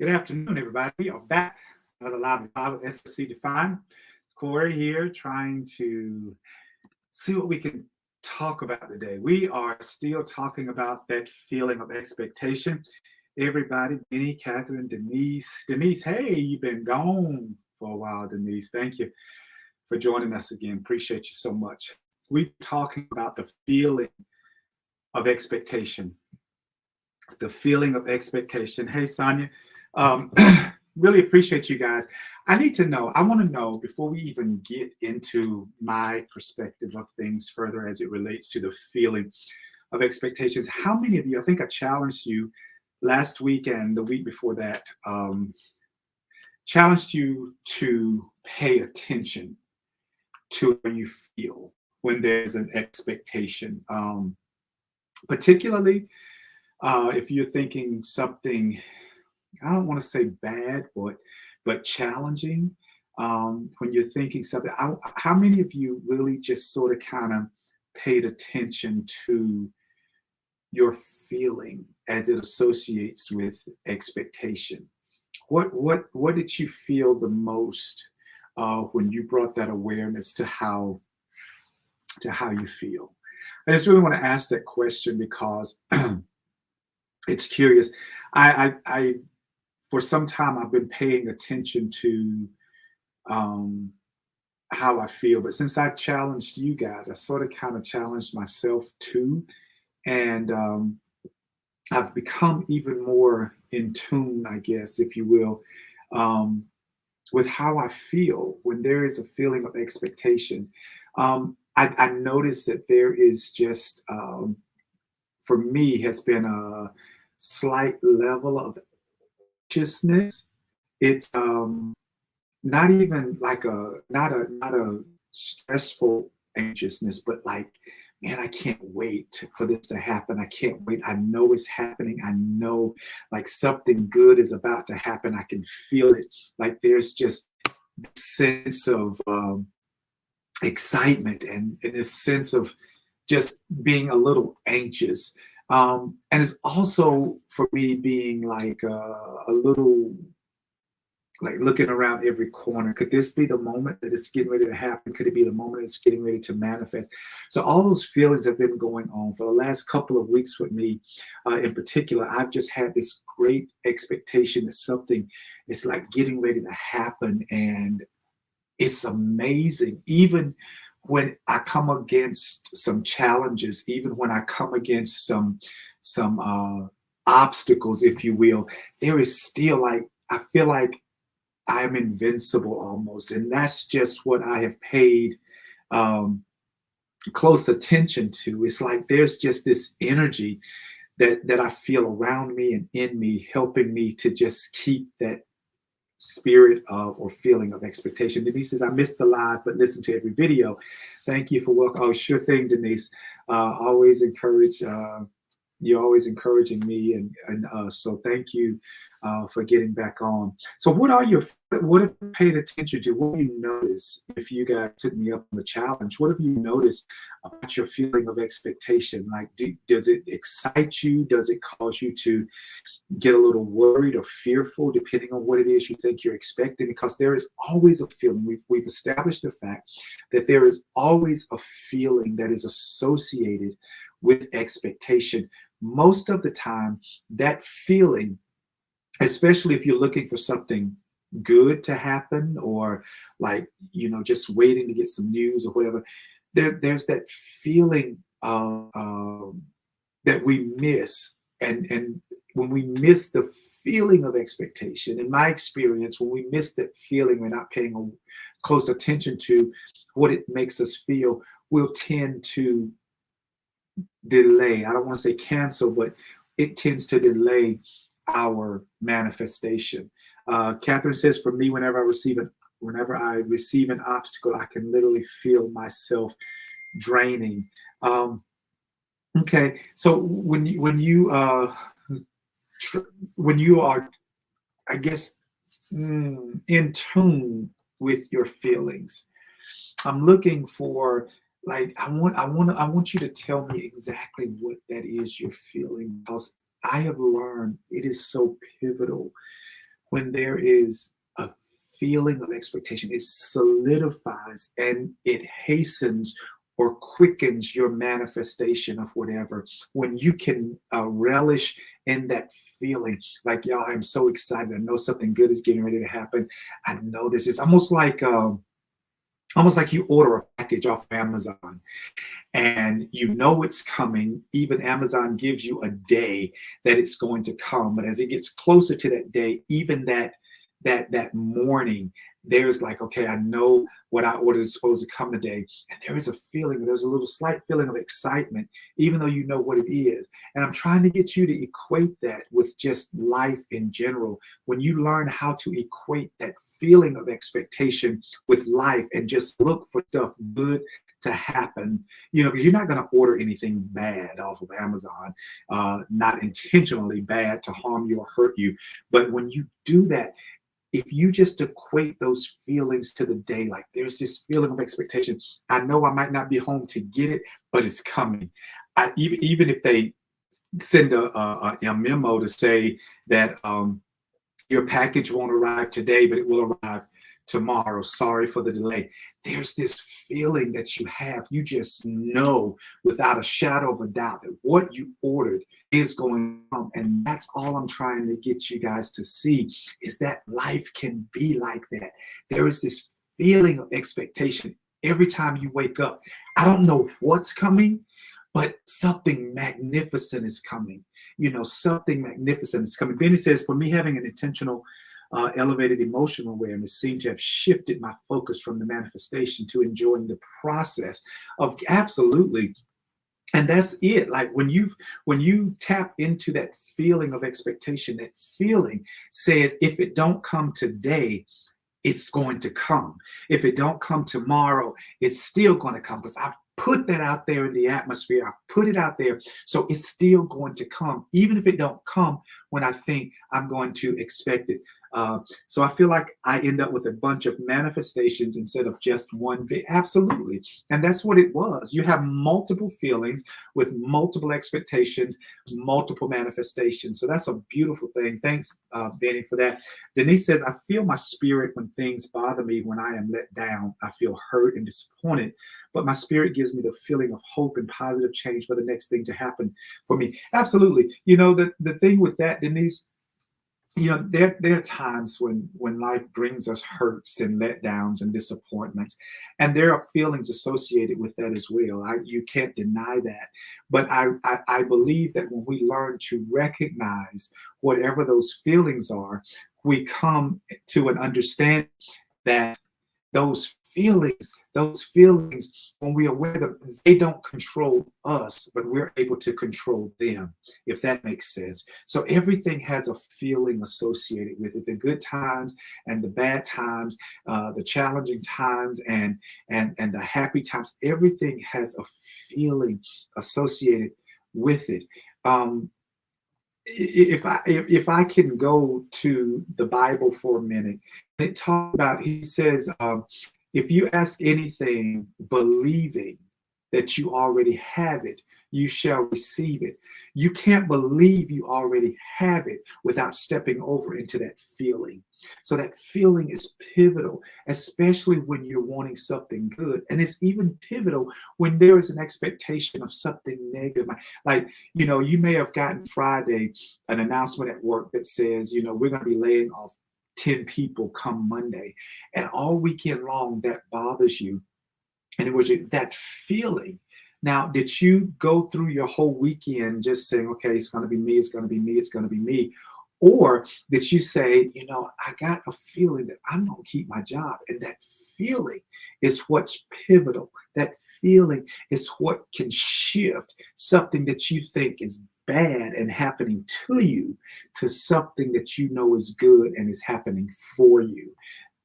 Good afternoon, everybody. We are back. Another live with SFC Defined. Corey here trying to see what we can talk about today. We are still talking about that feeling of expectation. Everybody, Benny, Catherine, Denise. Denise, hey, you've been gone for a while, Denise. Thank you for joining us again. Appreciate you so much. We're talking about the feeling of expectation. The feeling of expectation. Hey, Sonia. Really appreciate you guys. I want to know before we even get into my perspective of things further as it relates to the feeling of expectations, how many of you, I think I challenged you last week and the week before that, challenged you to pay attention to how you feel when there's an expectation, particularly if you're thinking something, I don't want to say bad, but challenging. When you're thinking something, how many of you really just sort of kind of paid attention to your feeling as it associates with expectation? What did you feel the most when you brought that awareness to how you feel? I just really want to ask that question because it's curious. I for some time I've been paying attention to how I feel, but since I challenged you guys, I sort of kind of challenged myself too, and I've become even more in tune, I guess, if you will, with how I feel when there is a feeling of expectation. I noticed that there is just, for me, has been a slight level of anxiousness. It's not even like not a stressful anxiousness, but like, man, I can't wait for this to happen. I can't wait. I know it's happening. I know like something good is about to happen. I can feel it. Like there's just this sense of excitement and this sense of just being a little anxious. And it's also for me being like a little like looking around every corner. Could this be the moment that it's getting ready to happen? Could it be the moment it's getting ready to manifest? So all those feelings have been going on for the last couple of weeks with me. In particular, I've just had this great expectation that something is like getting ready to happen, and it's amazing. Even when I come against some challenges, even when I come against some obstacles, if you will, there is still like I feel like I'm invincible almost. And that's just what I have paid um, close attention to. It's like there's just this energy that I feel around me and in me, helping me to just keep that spirit of or feeling of expectation. Denise says, I missed the live, but listen to every video. Thank you for welcome. Oh, sure thing, Denise. Always encourage. You're always encouraging me, and so thank you for getting back on. So, what have you paid attention to? What do you notice if you guys took me up on the challenge? What have you noticed about your feeling of expectation? Like, does it excite you? Does it cause you to get a little worried or fearful, depending on what it is you think you're expecting? Because there is always a feeling. We've established the fact that there is always a feeling that is associated with expectation. Most of the time, that feeling, especially if you're looking for something good to happen, or like, just waiting to get some news or whatever, there's that feeling that we miss. And when we miss the feeling of expectation, in my experience, when we miss that feeling, we're not paying close attention to what it makes us feel, we'll tend to delay. I don't want to say cancel, but it tends to delay our manifestation. Catherine says, for me, whenever I receive an obstacle, I can literally feel myself draining. Okay, so when you are, I guess, in tune with your feelings, I'm looking for, like, I want you to tell me exactly what that is you're feeling, because I have learned it is so pivotal when there is a feeling of expectation. It solidifies and it hastens or quickens your manifestation of whatever. When you can relish in that feeling, like, y'all, I'm so excited. I know something good is getting ready to happen. I know this is almost like you order a package off Amazon and you know it's coming. Even Amazon gives you a day that it's going to come, but as it gets closer to that day, even that morning, there's like, okay, I know what I ordered is supposed to come today. And there is a feeling, there's a little slight feeling of excitement, even though you know what it is. And I'm trying to get you to equate that with just life in general. When you learn how to equate that feeling of expectation with life and just look for stuff good to happen, because you're not going to order anything bad off of Amazon, not intentionally bad to harm you or hurt you. But when you do that, if you just equate those feelings to the day, like there's this feeling of expectation, I know I might not be home to get it, but it's coming. Even if they send a memo to say that your package won't arrive today, but it will arrive tomorrow. Sorry for the delay. There's this feeling that you have. You just know without a shadow of a doubt that what you ordered is going to come. And that's all I'm trying to get you guys to see, is that life can be like that. There is this feeling of expectation every time you wake up. I don't know what's coming, but something magnificent is coming. Something magnificent is coming. Benny says, for me, having an intentional Elevated emotional awareness seemed to have shifted my focus from the manifestation to enjoying the process of absolutely. And that's it. Like when you tap into that feeling of expectation, that feeling says, if it don't come today, it's going to come. If it don't come tomorrow, it's still going to come, because I've put that out there in the atmosphere. I've put it out there. So it's still going to come, even if it don't come when I think I'm going to expect it. So I feel like I end up with a bunch of manifestations instead of just one. Absolutely. And that's what it was. You have multiple feelings with multiple expectations, multiple manifestations. So that's a beautiful thing. Thanks, Benny, for that. Denise says, I feel my spirit when things bother me. When I am let down, I feel hurt and disappointed, but my spirit gives me the feeling of hope and positive change for the next thing to happen for me. Absolutely. The thing with that, Denise, there are times when life brings us hurts and letdowns and disappointments, and there are feelings associated with that as well. You can't deny that. But I believe that when we learn to recognize whatever those feelings are, we come to an understanding that those feelings, when we are aware of them, they don't control us, but we're able to control them, if that makes sense. So everything has a feeling associated with it: the good times and the bad times, the challenging times and the happy times. Everything has a feeling associated with it. If I can go to the Bible for a minute, it talks about, he says, if you ask anything believing that you already have it, you shall receive it. You can't believe you already have it without stepping over into that feeling. So that feeling is pivotal, especially when you're wanting something good. And it's even pivotal when there is an expectation of something negative. Like, you may have gotten Friday an announcement at work that says, we're going to be laying off 10 people come Monday. And all weekend long, that bothers you. And it was that feeling. Now, did you go through your whole weekend just saying, okay, it's going to be me, it's going to be me, it's going to be me? Or did you say, I got a feeling that I'm going to keep my job? And that feeling is what's pivotal. That feeling is what can shift something that you think is bad and happening to you to something that you know is good and is happening for you.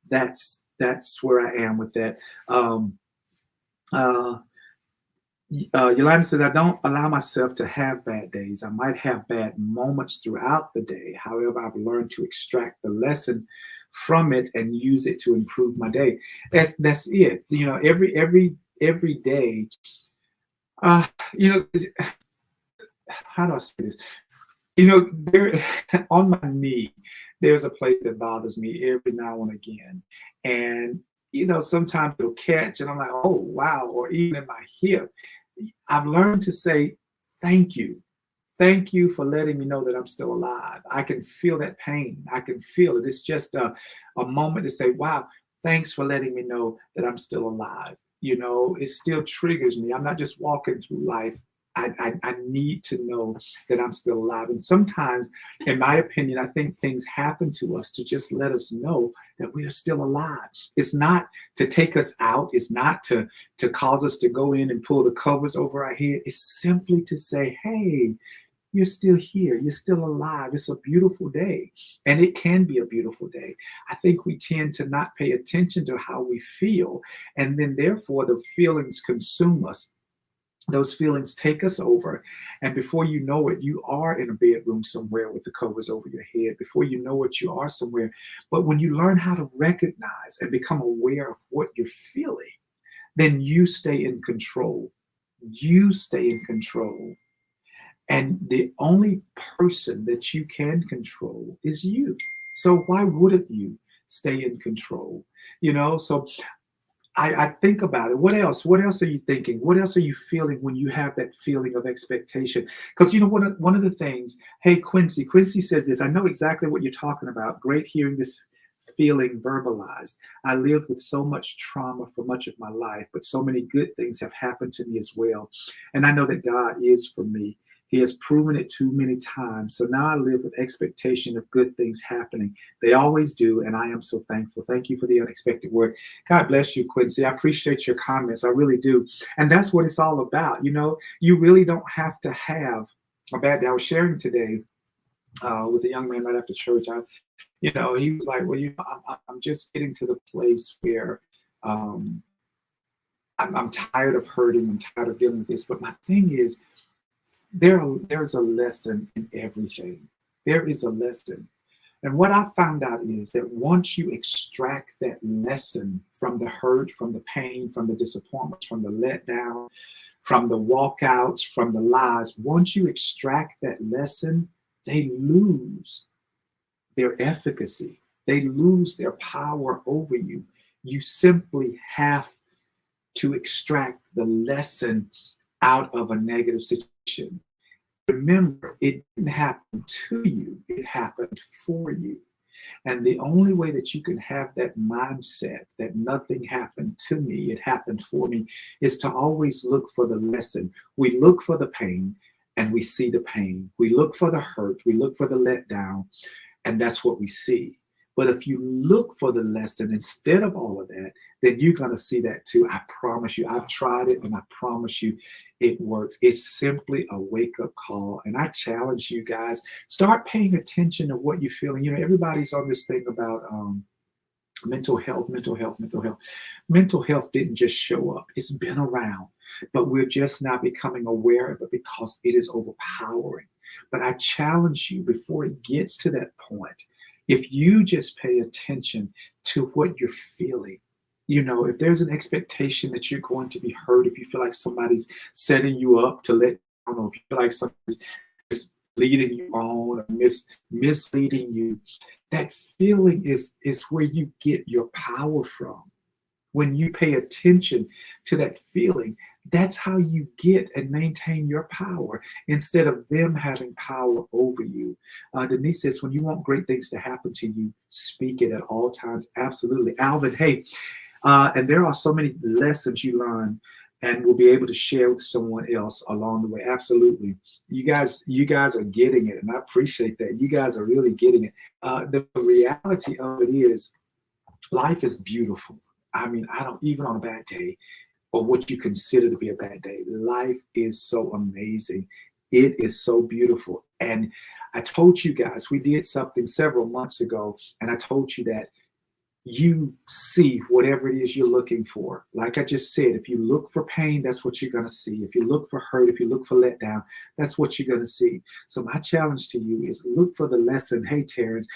That's where I am with that. Yolanda says, I don't allow myself to have bad days. I might have bad moments throughout the day. However, I've learned to extract the lesson from it and use it to improve my day. That's it. Every day. Uh, you know, how do I say this? There on my knee, there's a place that bothers me every now and again, and sometimes it'll catch, and I'm like, oh wow, or even in my hip. I've learned to say thank you. Thank you for letting me know that I'm still alive. I can feel that pain. I can feel it. It's just a moment to say, wow, thanks for letting me know that I'm still alive. It still triggers me. I'm not just walking through life. I need to know that I'm still alive. And sometimes, in my opinion, I think things happen to us to just let us know that we are still alive. It's not to take us out. It's not to cause us to go in and pull the covers over our head. It's simply to say, hey, you're still here. You're still alive. It's a beautiful day. And it can be a beautiful day. I think we tend to not pay attention to how we feel. And then therefore the feelings consume us. Those feelings take us over. And before you know it, you are in a bedroom somewhere with the covers over your head. Before you know it, you are somewhere. But when you learn how to recognize and become aware of what you're feeling, then you stay in control. You stay in control. And the only person that you can control is you. So why wouldn't you stay in control? So I think about it. What else? What else are you thinking? What else are you feeling when you have that feeling of expectation? Because one of the things, hey, Quincy says this, I know exactly what you're talking about. Great hearing this feeling verbalized. I lived with so much trauma for much of my life, but so many good things have happened to me as well. And I know that God is for me. He has proven it too many times. So now I live with expectation of good things happening. They always do, and I am so thankful. Thank you for the unexpected word. God bless you, Quincy. I appreciate your comments. I really do. And that's what it's all about. You know, you really don't have to have a bad day. I was sharing today with a young man right after church. He was like, well, I'm just getting to the place where um, I'm tired of hurting. I'm tired of dealing with this. But my thing is, there's a lesson in everything. There is a lesson. And what I found out is that once you extract that lesson from the hurt, from the pain, from the disappointments, from the letdown, from the walkouts, from the lies, once you extract that lesson, they lose their efficacy. They lose their power over you. You simply have to extract the lesson out of a negative situation. Remember, it didn't happen to you, it happened for you. And the only way that you can have that mindset that nothing happened to me, it happened for me, is to always look for the lesson. We look for the pain and we see the pain. We look for the hurt, we look for the letdown, and that's what we see. But if you look for the lesson instead of all of that, then you're going to see that too. I promise you. I've tried it and I promise you it works. It's simply a wake-up call. And I challenge you guys, start paying attention to what you're feeling. You know, everybody's on this thing about mental health, mental health, mental health. Mental health didn't just show up. It's been around, but we're just now becoming aware of it because it is overpowering. But I challenge you, before it gets to that point, if you just pay attention to what you're feeling, you know, if there's an expectation that you're going to be hurt, if you feel like somebody's setting you up to let down, or if you feel like somebody's leading you on or misleading you, that feeling is where you get your power from. When you pay attention to that feeling, that's how you get and maintain your power instead of them having power over you. Denise says, when you want great things to happen to you, speak it at all times. Absolutely. Alvin, hey, and there are so many lessons you learn and will be able to share with someone else along the way. Absolutely. You guys are getting it, and I appreciate that. You guys are really getting it. The reality of it is, life is beautiful. I mean, I don't, even on a bad day, or what you consider to be a bad day, life is so amazing. It is so beautiful. And I told you guys, we did something several months ago, and I told you that you see whatever it is you're looking for. Like I just said, if you look for pain, that's what you're going to see. If you look for hurt, if you look for letdown, that's what you're going to see. So my challenge to you is look for the lesson. Hey, Terrence,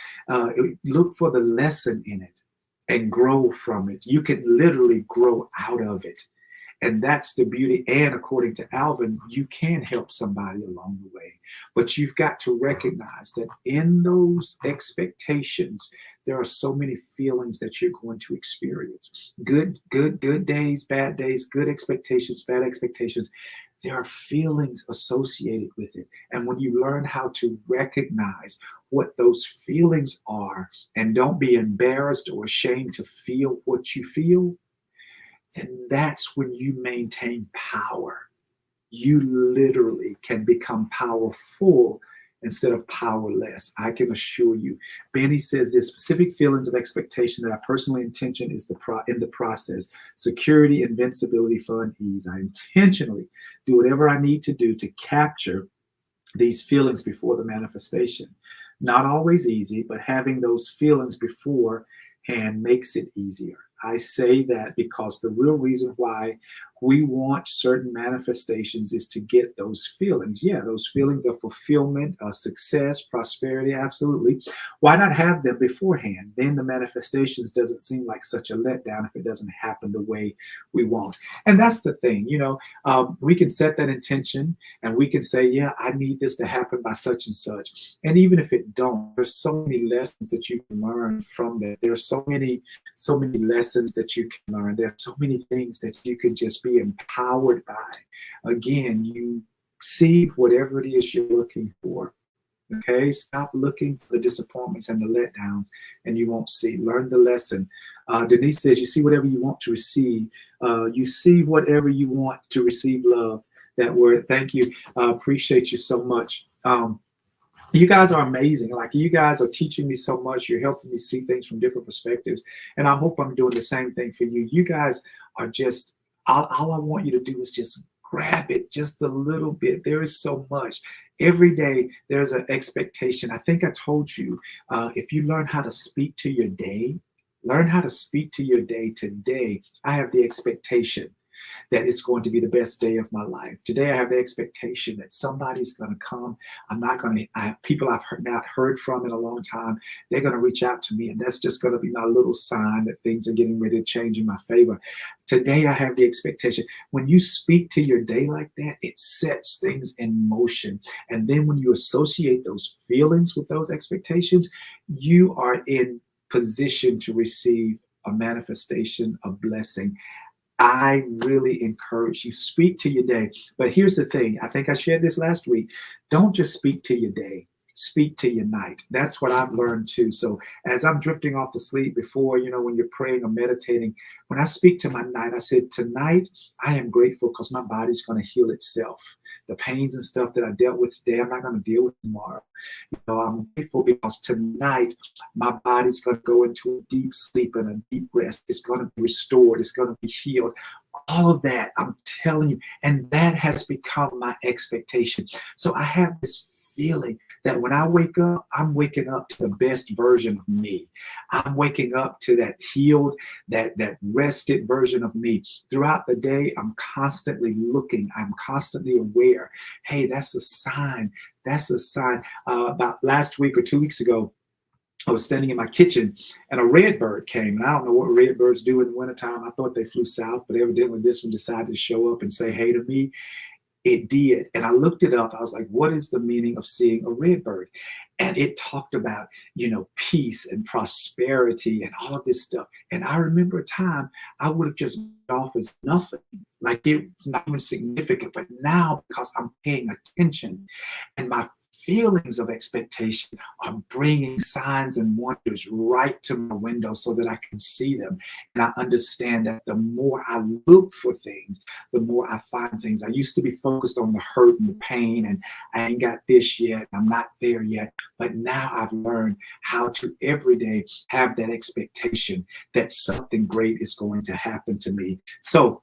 look for the lesson in it and grow from it. You can literally grow out of it. And that's the beauty. And according to Alvin, you can help somebody along the way. But you've got to recognize that in those expectations, there are so many feelings that you're going to experience. Good days, bad days, good expectations, bad expectations. There are feelings associated with it. And when you learn how to recognize what those feelings are and don't be embarrassed or ashamed to feel what you feel, then that's when you maintain power. You literally can become powerful instead of powerless. I can assure you. Benny says there's specific feelings of expectation that I personally intention is in the process. Security, invincibility, fun, ease. I intentionally do whatever I need to do to capture these feelings before the manifestation. Not always easy, but having those feelings beforehand makes it easier. I say that because the real reason why we want certain manifestations is to get those feelings. Yeah, those feelings of fulfillment, success, prosperity, absolutely. Why not have them beforehand? Then the manifestations doesn't seem like such a letdown if it doesn't happen the way we want. And that's the thing, we can set that intention and we can say, yeah, I need this to happen by such and such. And even if it don't, there's so many lessons that you can learn from that. There's so many lessons that you can learn. There are so many things that you can just be empowered by. Again, you see whatever it is you're looking for. Okay, stop looking for the disappointments and the letdowns, and you won't see. Learn the lesson. Denise says, you see whatever you want to receive. You see whatever you want to receive love. that word. Thank you. Appreciate you so much. You guys are amazing. Like, you guys are teaching me so much. You're helping me see things from different perspectives. And I hope I'm doing the same thing for you. You guys are just, all I want you to do is just grab it just a little bit. There is so much. Every day there's an expectation. I think I told you, if you learn how to speak to your day, learn how to speak to your day today. I have the expectation that it's going to be the best day of my life. Today, I have the expectation that somebody's going to come. I'm not going to, I have people I've not heard from in a long time. They're going to reach out to me, and that's just going to be my little sign that things are getting ready to change in my favor. Today, I have the expectation. When you speak to your day like that, it sets things in motion. And then when you associate those feelings with those expectations, you are in position to receive a manifestation of blessing. I really encourage you, speak to your day. But here's the thing. I think I shared this last week. Don't just speak to your day. Speak to your night. That's what I've learned too. So as I'm drifting off to sleep before, when you're praying or meditating, when I speak to my night, I said, tonight, I am grateful because my body's going to heal itself. The pains and stuff that I dealt with today, I'm not going to deal with tomorrow. I'm grateful because tonight my body's going to go into a deep sleep and a deep rest. It's going to be restored. It's going to be healed. All of that, I'm telling you. And that has become my expectation. So I have this feeling that when I wake up, I'm waking up to the best version of me. I'm waking up to that healed, that rested version of me. Throughout the day, I'm constantly looking. I'm constantly aware. Hey, that's a sign. That's a sign. About last week or 2 weeks ago, I was standing in my kitchen and a red bird came. And I don't know what red birds do in the wintertime. I thought they flew south, but evidently this one decided to show up and say hey to me. It did. And I looked it up. I was like, what is the meaning of seeing a red bird? And it talked about, peace and prosperity and all of this stuff. And I remember a time I would have just off as nothing. Like, it's not even significant. But now, because I'm paying attention and my feelings of expectation are bringing signs and wonders right to my window so that I can see them. And I understand that the more I look for things, the more I find things. I used to be focused on the hurt and the pain, and I ain't got this yet. I'm not there yet. But now I've learned how to every day have that expectation that something great is going to happen to me. So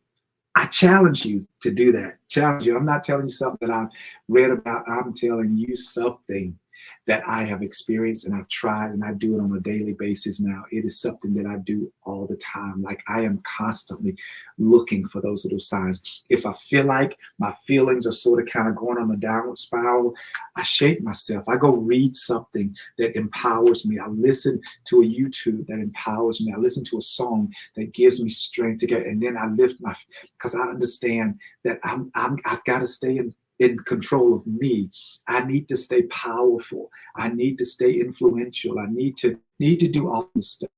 I challenge you to do that. Challenge you. I'm not telling you something that I've read about. I'm telling you something that I have experienced and I've tried, and I do it on a daily basis now. It is something that I do all the time. Like, I am constantly looking for those little signs. If I feel like my feelings are sort of kind of going on a downward spiral, I shake myself. I go read something that empowers me. I listen to a YouTube that empowers me. I listen to a song that gives me strength to get, and then I lift because I understand that I've got to stay in control of me. I need to stay powerful. I need to stay influential. I need to do all this stuff.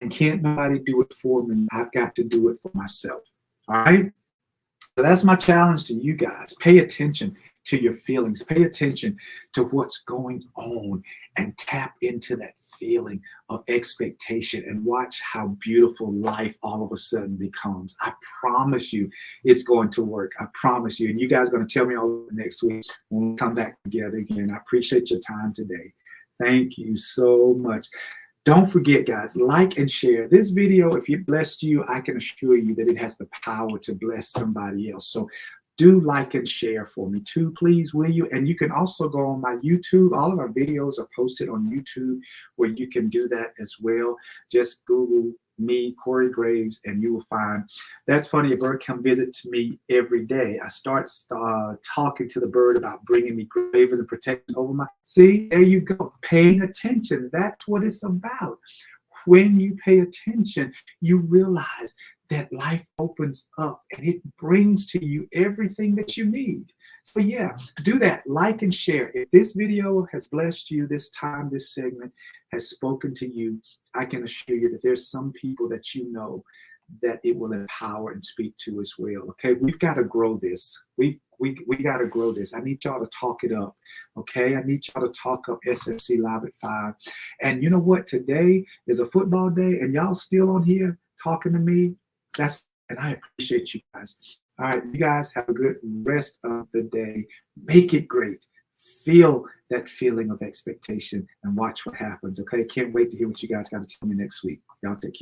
And can't nobody do it for me. I've got to do it for myself. All right? So that's my challenge to you guys. Pay attention to your feelings. Pay attention to what's going on and tap into that feeling of expectation and watch how beautiful life all of a sudden becomes. I promise you it's going to work. I promise you. And you guys are going to tell me all next week when we come back together again. I appreciate your time today. Thank you so much. Don't forget, guys, like and share this video. If it blessed you, I can assure you that it has the power to bless somebody else. So do like and share for me too, please, will you? And you can also go on my YouTube. All of our videos are posted on YouTube where you can do that as well. Just Google me, Corey Graves, and you will find. That's funny, a bird come visit to me every day. I start talking to the bird about bringing me favors and protection over my. See, there you go. Paying attention. That's what it's about. When you pay attention, you realize that life opens up and it brings to you everything that you need. So yeah, do that. Like and share. If this video has blessed you this time, this segment has spoken to you, I can assure you that there's some people that you know that it will empower and speak to as well. Okay, we've got to grow this. We got to grow this. I need y'all to talk it up. Okay, I need y'all to talk up SFC Live at 5. And you know what? Today is a football day, and y'all still on here talking to me. And I appreciate you guys. All right, you guys have a good rest of the day. Make it great. Feel that feeling of expectation and watch what happens. Okay, can't wait to hear what you guys got to tell me next week. Y'all take care.